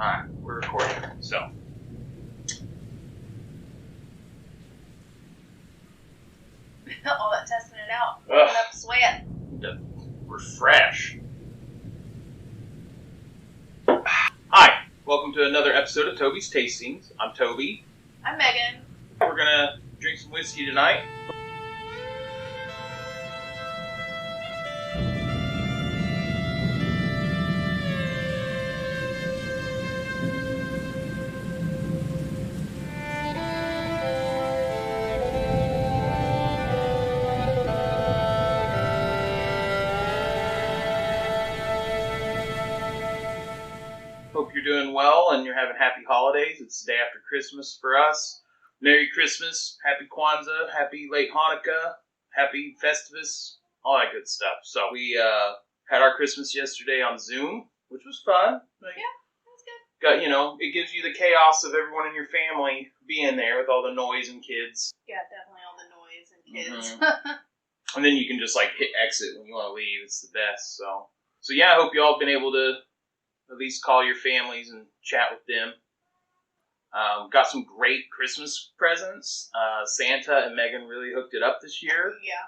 Alright, we're recording. So. All that testing it out. Putting up sweat. To refresh. Hi, welcome to another episode of Toby's Tastings. I'm Toby. I'm Megan. We're gonna drink some whiskey tonight. Hope you're doing well and you're having happy holidays. It's the day after Christmas for us. Merry Christmas, Happy Kwanzaa, Happy late Hanukkah, Happy Festivus, all that good stuff. So we had our Christmas yesterday on Zoom, which was fun. Yeah, that's good. It gives you the chaos of everyone in your family being there with all the noise and kids. Yeah, definitely all the noise and kids. Mm-hmm. And then you can just hit exit when you want to leave. It's the best. So yeah, I hope you all have been able to at least call your families and chat with them. Got some great Christmas presents. Santa and Megan really hooked it up this year. Yeah,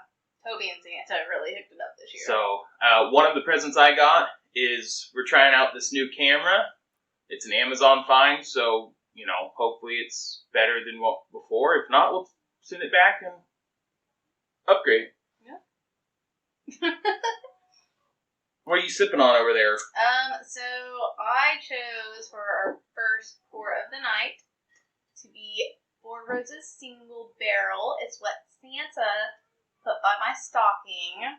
Toby and Santa really hooked it up this year. So one of the presents I got is we're trying out this new camera. It's an Amazon find, so hopefully it's better than what before. If not, we'll send it back and upgrade. Yeah. What are you sipping on over there? So I chose for our first pour of the night to be Four Roses Single Barrel. It's what Santa put by my stocking.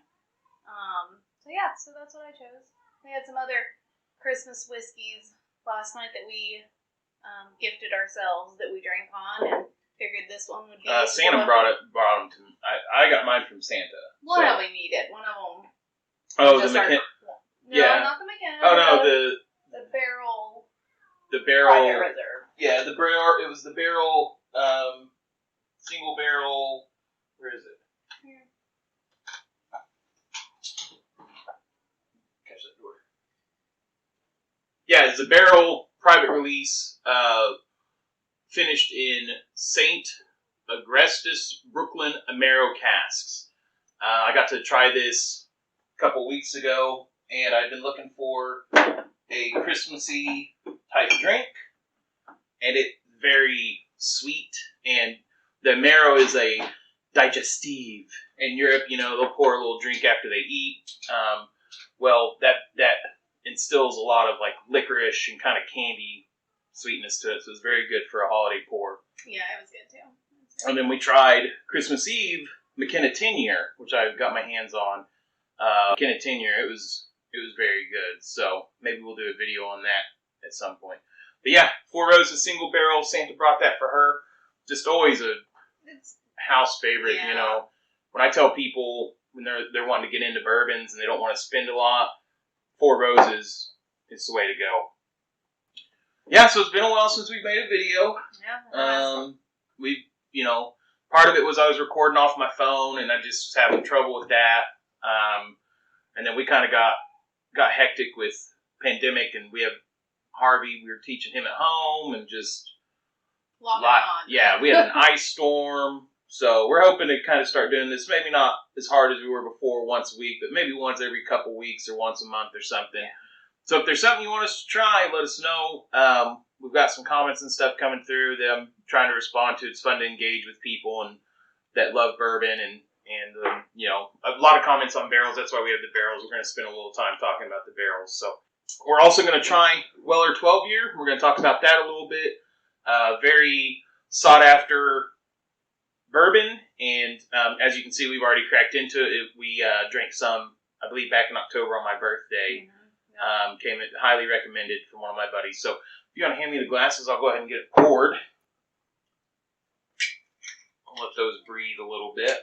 So that's what I chose. We had some other Christmas whiskeys last night that we gifted ourselves that we drank on, and figured this one would be. Santa brought them to me. I got mine from Santa. One of them needed. One of them. Oh, the McKenna. No, Yeah. not the McKenna. Oh no, the barrel. The barrel. Private Reserve. Yeah, the barrel. It was the barrel. Single barrel. Where is it? Here. Catch that door. Yeah, it's a barrel private release. Finished in St. Agrestis Brooklyn Amaro casks. I got to try this a couple weeks ago, and I've been looking for a Christmassy type drink, and it's very sweet, and the Amaro is a digestive. In Europe, they'll pour a little drink after they eat. That instills a lot of licorice and kind of candy sweetness to it, so it's very good for a holiday pour. Yeah, it was good too. And then we tried Christmas Eve McKenna 10-year, which I got my hands on. McKenna 10-year, it was very good. So maybe we'll do a video on that at some point. But yeah, Four Roses Single Barrel. Santa brought that for her. Just always it's house favorite. Yeah. When I tell people when they're wanting to get into bourbons and they don't want to spend a lot, Four Roses is the way to go. Yeah, so it's been a while since we've made a video. Yeah. Part of it was I was recording off my phone, and I just was having trouble with that. And then we kind of got hectic with pandemic, and we have Harvey. We were teaching him at home, and just on. Yeah, we had an ice storm, so we're hoping to kind of start doing this. Maybe not as hard as we were before, once a week, but maybe once every couple weeks or once a month or something. Yeah. So if there's something you want us to try, let us know. We've got some comments and stuff coming through that I'm trying to respond to. It's fun to engage with people and that love bourbon and a lot of comments on barrels. That's why we have the barrels. We're going to spend a little time talking about the barrels. So we're also going to try Weller 12-year. We're going to talk about that a little bit. Very sought after bourbon, and as you can see, we've already cracked into it. We drank some, I believe, back in October on my birthday. Mm-hmm. Yeah. Came in highly recommended from one of my buddies. So if you want to hand me the glasses, I'll go ahead and get it poured. I'll let those breathe a little bit.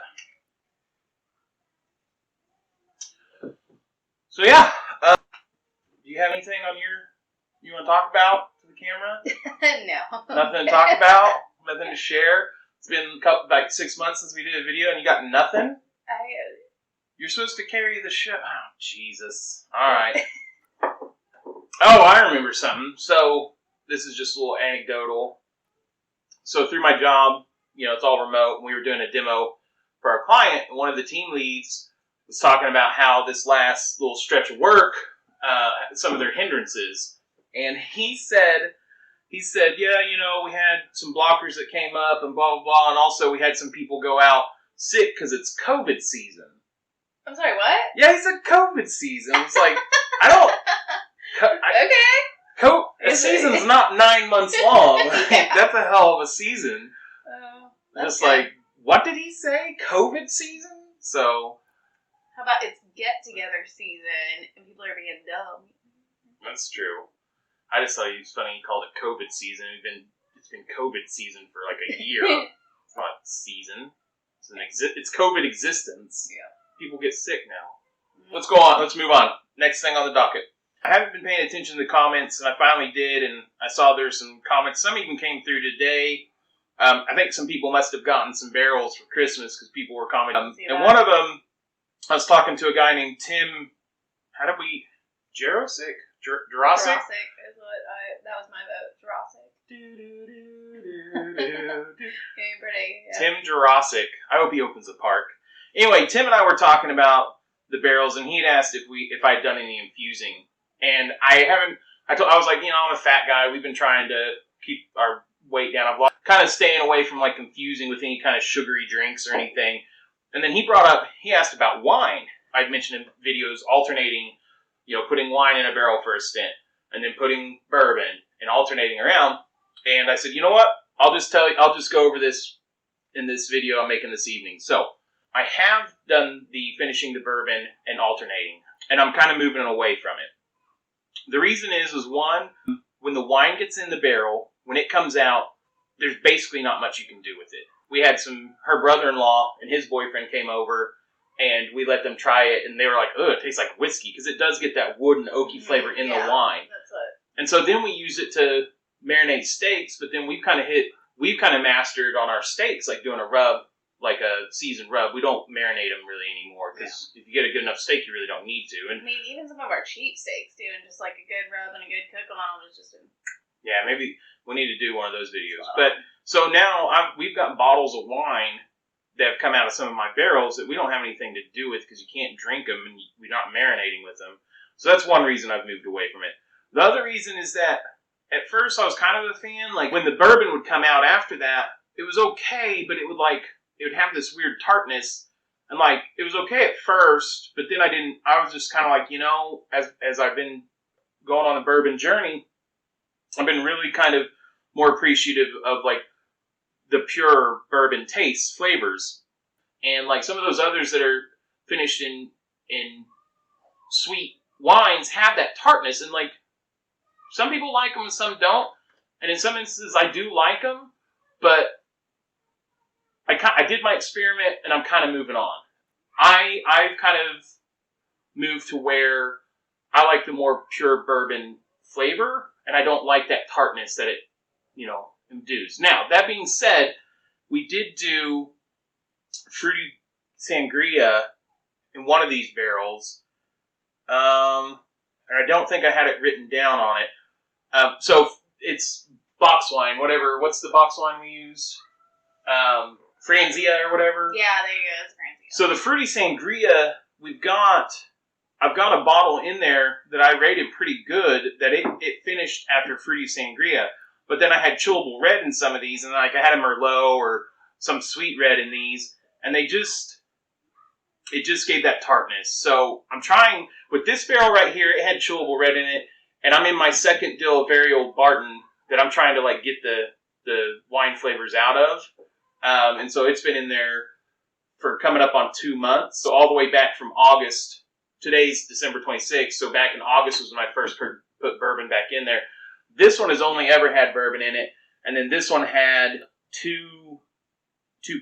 So yeah, do you have anything you want to talk about to the camera? No. Nothing to talk about? Nothing to share? It's been like 6 months since we did a video and you got nothing? You're supposed to carry the show. Oh, Jesus. All right. Oh, I remember something. So this is just a little anecdotal. So through my job, it's all remote, and we were doing a demo for our client, and one of the team leads was talking about how this last little stretch of work, some of their hindrances. And he said, yeah, we had some blockers that came up and blah, blah, blah. And also we had some people go out sick because it's COVID season. I'm sorry, what? Yeah, he said COVID season. It's like, Okay. A season's not 9 months long. That's a hell of a season. Just okay. like, what did he say? COVID season? So. How about it's get-together season and people are being dumb? That's true. I just thought it was funny he called it COVID season. It's been COVID season for like a year. It's not season. It's COVID existence. Yeah. People get sick now. Let's go on. Let's move on. Next thing on the docket. I haven't been paying attention to the comments, and I finally did, and I saw there's some comments. Some even came through today. I think some people must have gotten some barrels for Christmas because people were commenting. And one of them, I was talking to a guy named Tim. How did we? Jurasic? Jurassic is what that was my vote. Jurassic. Very pretty. Yeah. Tim Jurassic. I hope he opens a park. Anyway, Tim and I were talking about the barrels, and he'd asked if I'd done any infusing, and I haven't. I was like, I'm a fat guy. We've been trying to keep our weight down. I've kind of staying away from like infusing with any kind of sugary drinks or anything. And then he asked about wine. I'd mentioned in videos alternating, putting wine in a barrel for a stint, and then putting bourbon and alternating around. And I said, you know what? I'll just go over this in this video I'm making this evening. So I have done the finishing the bourbon and alternating, and I'm kind of moving away from it. The reason is one, when the wine gets in the barrel, when it comes out, there's basically not much you can do with it. We had her brother-in-law and his boyfriend came over, and we let them try it, and they were like, it tastes like whiskey, because it does get that wood and oaky flavor in the wine. That's it. And so then we use it to marinate steaks, but then we've kind of mastered on our steaks, like doing a rub, like a seasoned rub. We don't marinate them really anymore, because if you get a good enough steak, you really don't need to. And even some of our cheap steaks, doing just like a good rub and a good cook on them is just yeah, maybe we need to do one of those videos. But so now we've got bottles of wine that have come out of some of my barrels that we don't have anything to do with because you can't drink them and we're not marinating with them. So that's one reason I've moved away from it. The other reason is that at first I was kind of a fan. Like when the bourbon would come out after that, it was okay, but it would have this weird tartness. And like it was okay at first, but then I was just kind of like, as I've been going on the bourbon journey, I've been really kind of more appreciative of like the pure bourbon tastes, flavors. And like some of those others that are finished in sweet wines have that tartness, and like some people like them and some don't. And in some instances I do like them, but I did my experiment and I'm kind of moving on. I've kind of moved to where I like the more pure bourbon flavor, and I don't like that tartness that it, endues. Now, that being said, we did do fruity sangria in one of these barrels, and I don't think I had it written down on it. So it's box wine, whatever. What's the box wine we use? Franzia or whatever? Yeah, there you go. It's Franzia. So the fruity sangria, I've got a bottle in there that I rated pretty good, that it finished after fruity sangria. But then I had chillable red in some of these, and like I had a Merlot or some sweet red in these, and it just gave that tartness. So I'm trying, with this barrel right here, it had chillable red in it, and I'm in my second dill of very old Barton that I'm trying to like get the wine flavors out of. And so it's been in there for coming up on 2 months. So all the way back from August. Today's December 26th, so back in August was when I first put bourbon back in there. This one has only ever had bourbon in it, and then this one had two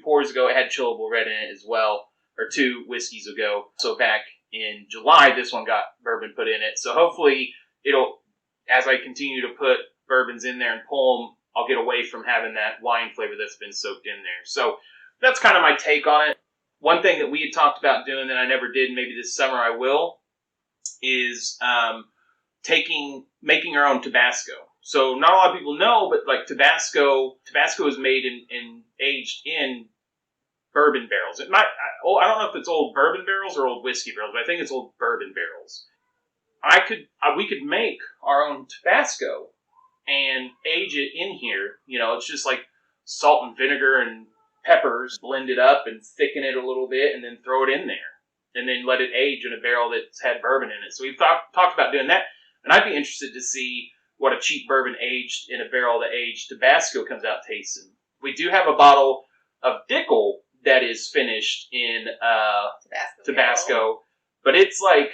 pours ago, it had chillable red in it as well, or 2 whiskeys ago. So back in July, this one got bourbon put in it. So hopefully as I continue to put bourbons in there and pull them, I'll get away from having that wine flavor that's been soaked in there. So that's kind of my take on it. One thing that we had talked about doing that I never did, maybe this summer I will, is making our own Tabasco. So not a lot of people know, but like Tabasco is made and aged in bourbon barrels. It might, I don't know if it's old bourbon barrels or old whiskey barrels, but I think it's old bourbon barrels. We could make our own Tabasco and age it in here. You know, it's just like salt and vinegar and peppers, blend it up and thicken it a little bit, and then throw it in there, and then let it age in a barrel that's had bourbon in it. So we've talked about doing that, and I'd be interested to see what a cheap bourbon aged in a barrel that aged Tabasco comes out tasting. We do have a bottle of Dickel that is finished in Tabasco, but it's like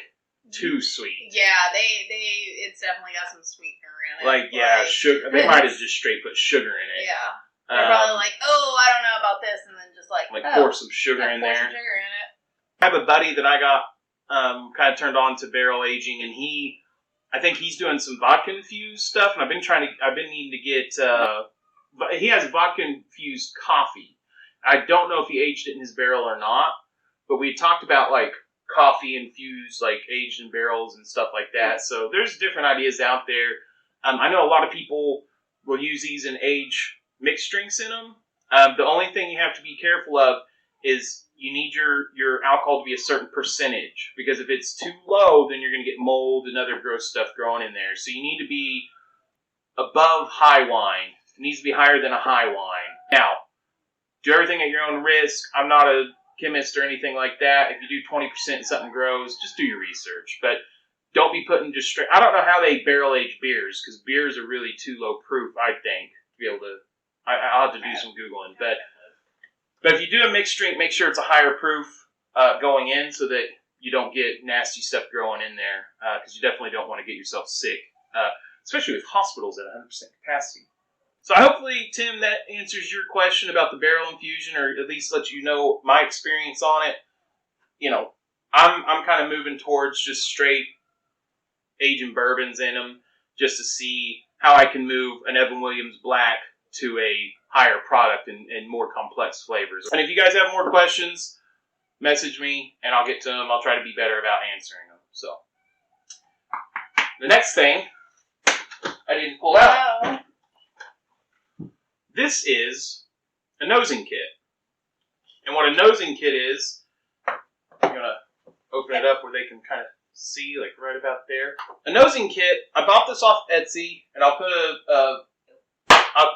too sweet. Yeah, it's definitely got some sweetener in it. Like sugar. They might have just straight put sugar in it. Yeah. They're probably like, oh, I don't know about this, and then just pour some sugar in there. Some sugar in it. I have a buddy that I got kind of turned on to barrel aging, and I think he's doing some vodka infused stuff, and I've been needing to get. He has vodka infused coffee. I don't know if he aged it in his barrel or not, but we talked about like coffee infused, like aged in barrels and stuff like that. So there's different ideas out there. I know a lot of people will use these and age mixed drinks in them. The only thing you have to be careful of is you need your alcohol to be a certain percentage, because if it's too low, then you're going to get mold and other gross stuff growing in there. So you need to be above high wine. It needs to be higher than a high wine. Now, do everything at your own risk. I'm not a chemist or anything like that. If you do 20% and something grows, just do your research. But don't be putting just straight. I don't know how they barrel age beers, because beers are really too low proof, I think, to be able to. I'll have to do some Googling. But if you do a mixed drink, make sure it's a higher proof going in, so that you don't get nasty stuff growing in there, because you definitely don't want to get yourself sick, especially with hospitals at 100% capacity. So hopefully, Tim, that answers your question about the barrel infusion, or at least let you know my experience on it. You know, I'm kind of moving towards just straight aging bourbons in them, just to see how I can move an Evan Williams Black to a higher product and more complex flavors. And if you guys have more questions, message me and I'll get to them. I'll try to be better about answering them. So, the next thing I didn't pull out. Wow. This is a nosing kit. And what a nosing kit is, I'm going to open it up where they can kind of see, like right about there. A nosing kit, I bought this off Etsy, and I'll put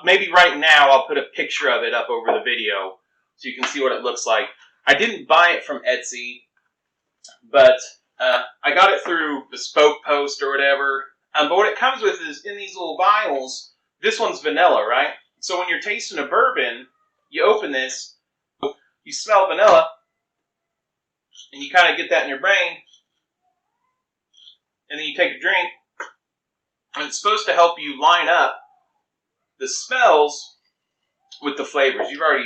maybe right now I'll put a picture of it up over the video so you can see what it looks like. I didn't buy it from Etsy, but I got it through Bespoke Post or whatever. But what it comes with is in these little vials. This one's vanilla, right? So when you're tasting a bourbon, you open this, you smell vanilla, and you kind of get that in your brain, and then you take a drink, and it's supposed to help you line up the smells with the flavors. You've already,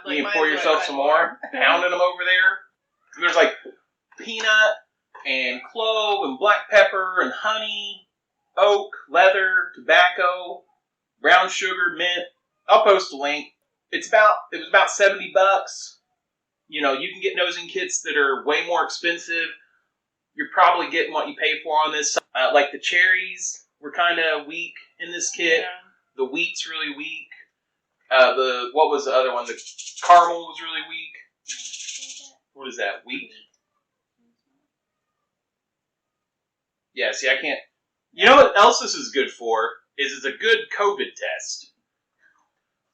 you can pour yourself some more, pounding them over there. There's like peanut and clove and black pepper and honey, oak, leather, tobacco, brown sugar, mint. I'll post a link. It was about $70. You know, you can get nosing kits that are way more expensive. You're probably getting what you pay for on this. Like the cherries were kind of weak in this kit. Yeah. The wheat's really weak. What was the other one? The caramel was really weak. What is that? Wheat? Yeah, see, I can't. You know what else this is good for? It's a good COVID test.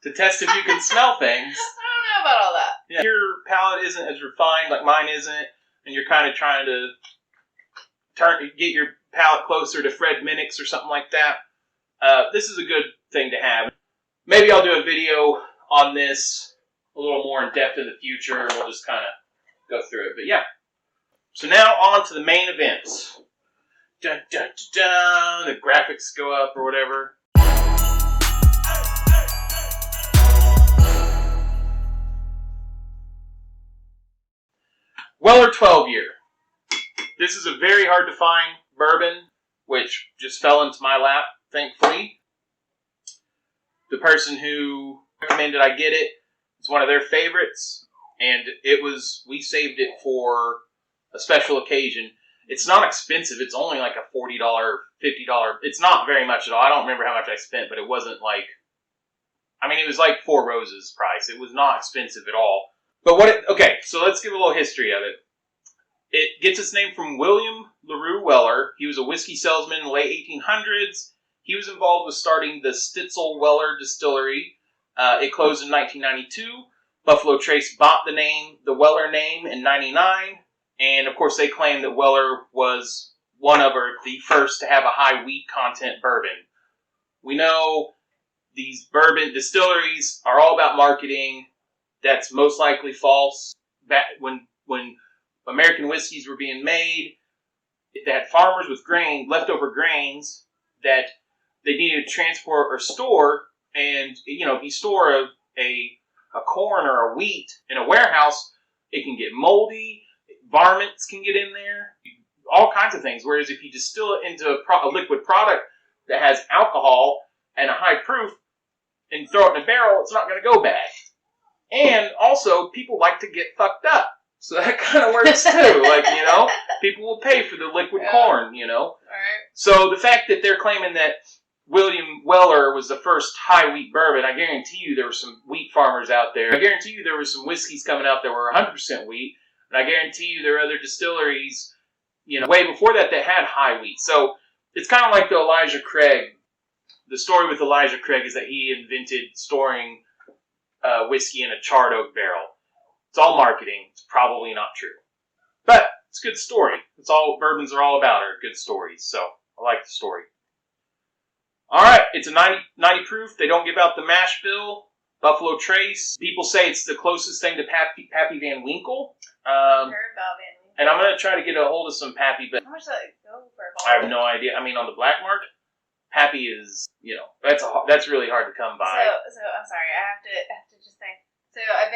To test if you can smell things. I don't know about all that. Yeah. Your palate isn't as refined like mine isn't, and you're kind of trying to get your palate closer to Fred Minnick's or something like that. This is a good thing to have. Maybe I'll do a video on this a little more in depth in the future, and we'll just kind of go through it. But yeah. So now on to the main events. Dun, dun, dun, dun. The graphics go up or whatever. Weller 12 year. This is a very hard to find bourbon, which just fell into my lap, thankfully. The person who recommended I get it is one of their favorites, and we saved it for a special occasion. It's not expensive. It's only like a $40, $50. It's not very much at all. I don't remember how much I spent, but it wasn't like, I mean, it was like Four Roses price. It was not expensive at all. But okay, so let's give a little history of it. It gets its name from William LaRue Weller. He was a whiskey salesman in the late 1800s. He was involved with starting the Stitzel Weller Distillery. It closed in 1992. Buffalo Trace bought the Weller name in 99. And, of course, they claim that Weller was one of, or the first to have a high wheat content bourbon. We know these bourbon distilleries are all about marketing. That's most likely false. Back when American whiskeys were being made, they had farmers with leftover grains that they needed to transport or store. And, if you store a corn or a wheat in a warehouse, it can get moldy. Varmints can get in there. All kinds of things. Whereas if you distill it into a liquid product that has alcohol and a high proof and throw it in a barrel, it's not going to go bad. And also, people like to get fucked up. So that kind of works too. People will pay for the liquid corn, Alright. So the fact that they're claiming that William Weller was the first high wheat bourbon, I guarantee you there were some wheat farmers out there. I guarantee you there were some whiskeys coming out that were 100% wheat. And I guarantee you there are other distilleries, way before that had high wheat. So it's kind of like the Elijah Craig. The story with Elijah Craig is that he invented storing whiskey in a charred oak barrel. It's all marketing. It's probably not true. But it's a good story. It's all bourbons are all about are good stories. So I like the story. All right. It's a 90 proof. They don't give out the mash bill. Buffalo Trace. People say it's the closest thing to Pappy Van Winkle. I've heard about Van Winkle. And I'm going to try to get a hold of some Pappy. How much does that go for a bottle? I have no idea. I mean, on the black market, Pappy is, that's really hard to come by. So I'm sorry. I have to just say. So I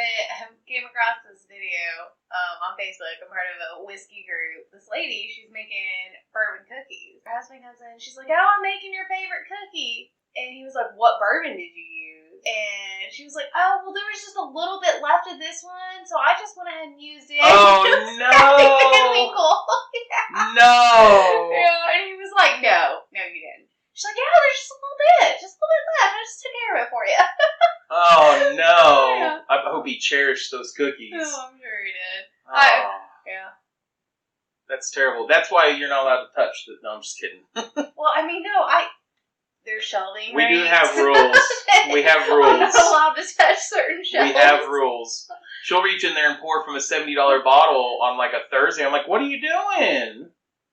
came across this video on Facebook. I'm part of a whiskey group. This lady, she's making bourbon cookies. Her husband comes in. She's like, "Oh, I'm making your favorite cookie." And he was like, "What bourbon did you use?" And she was like, "Oh, well, there was just a little bit left of this one, so I just went ahead and used it." Oh, no. Yeah. No. Yeah, and he was like, no, you didn't. She's like, yeah, there's just a little bit left. I just took care of it for you. Oh, no. Yeah. I hope he cherished those cookies. Oh, I'm sure he did. Oh. Yeah. That's terrible. That's why you're not allowed to touch the... No, I'm just kidding. Well, I mean, no, there's shelving, We right? do have rules. We have rules. I'm not allowed to touch certain shelves. We have rules. She'll reach in there and pour from a $70 bottle on like a Thursday. I'm like, what are you doing?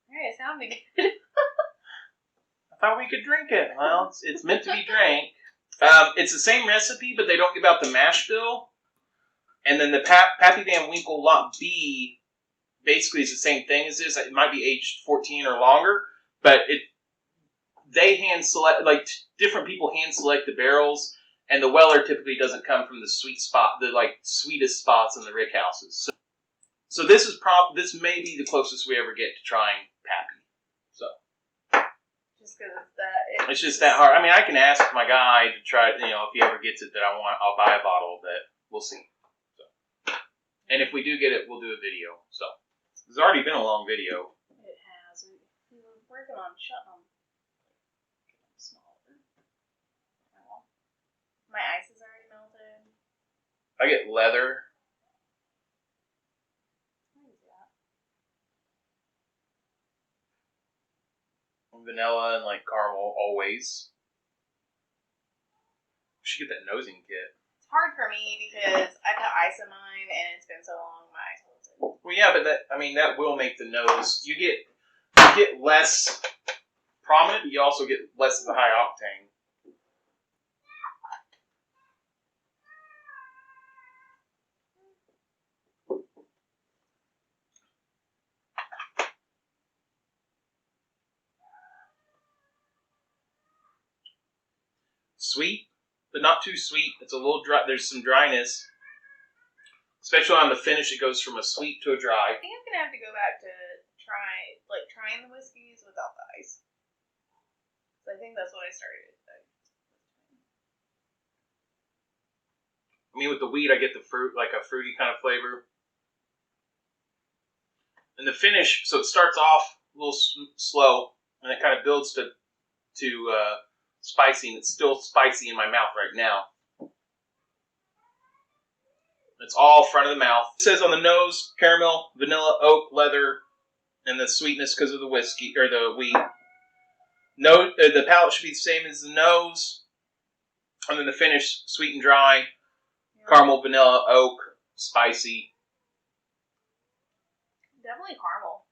Hey, it sounded good. I thought we could drink it. Well, it's meant to be drank. It's the same recipe, but they don't give out the mash bill. And then the Pappy Van Winkle Lot B basically is the same thing as this. It might be aged 14 or longer, but they hand select, different people hand select the barrels, and the Weller typically doesn't come from the sweetest spots in the rick houses. So this may be the closest we ever get to trying Pappy. So Just because it's that. It's just that hard. I mean, I can ask my guy to try, if he ever gets it that I want, I'll buy a bottle, but we'll see. So, and if we do get it, we'll do a video. So it's already been a long video. It has. We were working on shutting them smaller. My ice is already melted. I get leather. What is that? Vanilla and caramel always. We should get that nosing kit. It's hard for me because I put ice in mine and it's been so long my ice melted. Well, yeah, but that will make the nose. You get less prominent, but you also get less of the high octane. Sweet, but not too sweet. It's a little dry. There's some dryness. Especially on the finish, it goes from a sweet to a dry. I think I'm gonna have to go back to trying the whiskeys without the ice. So I think that's what I started. I mean, with the wheat, I get the fruit, like a fruity kind of flavor. and the finish, so it starts off a little slow, and it kind of builds to spicy, and it's still spicy in my mouth right now. It's all front of the mouth. It says on the nose, caramel, vanilla, oak, leather, and the sweetness because of the whiskey, or the wheat. No, the palate should be the same as the nose. And then the finish, sweet and dry, caramel, vanilla, oak, spicy. Definitely caramel.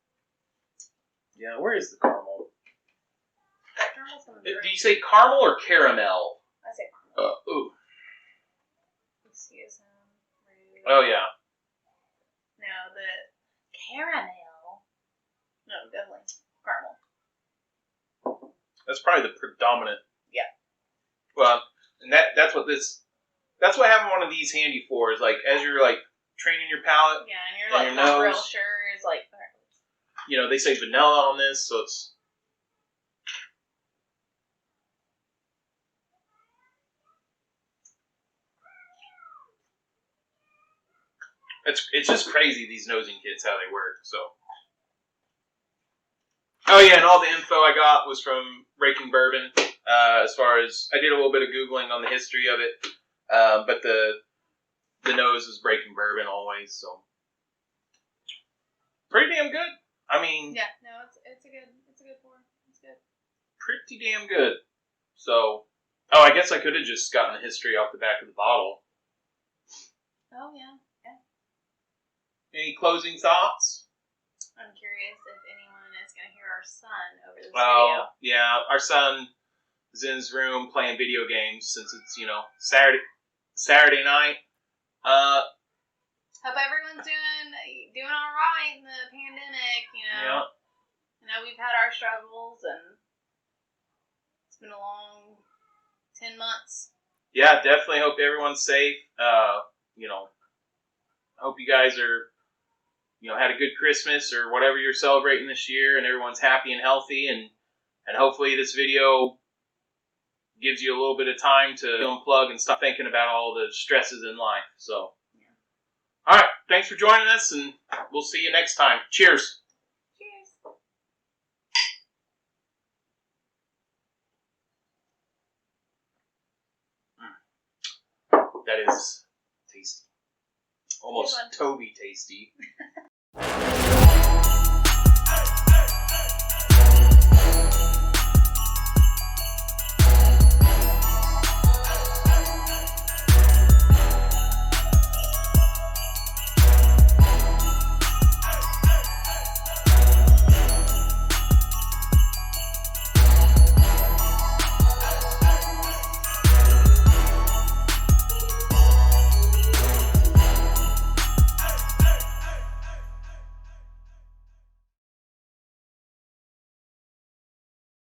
Yeah, where is the caramel? That caramel's coming through. Do you say caramel or caramel? I say caramel. Ooh. Excuse him. Rude. Oh, yeah. No, the caramel. No, definitely caramel. That's probably the predominant. Yeah. Well, and that's what having one of these handy for is like as you're like training your palate. Yeah, and you're and like your not real nose. sure. It's like, You know, they say vanilla on this, so it's just crazy these nosing kits how they work. So. Oh yeah, and all the info I got was from Breaking Bourbon. As far as I did a little bit of googling on the history of it, but the nose is Breaking Bourbon always, so pretty damn good. I mean, yeah, no, it's a good pour. It's good. Pretty damn good. So, I guess I could have just gotten the history off the back of the bottle. Oh yeah. Any closing thoughts? I'm curious if anyone is going to hear our son over this Well, video. yeah, our son is in his room playing video games since it's Saturday night. Hope everyone's doing all right in the pandemic. Yeah. I know we've had our struggles, and it's been a long 10 months. Yeah, definitely hope everyone's safe. Hope you guys are, had a good Christmas or whatever you're celebrating this year, and everyone's happy and healthy, and hopefully this video gives you a little bit of time to unplug and stop thinking about all the stresses in life. So, all right, thanks for joining us, and we'll see you next time. Cheers. Cheers. That is tasty. Almost Toby tasty.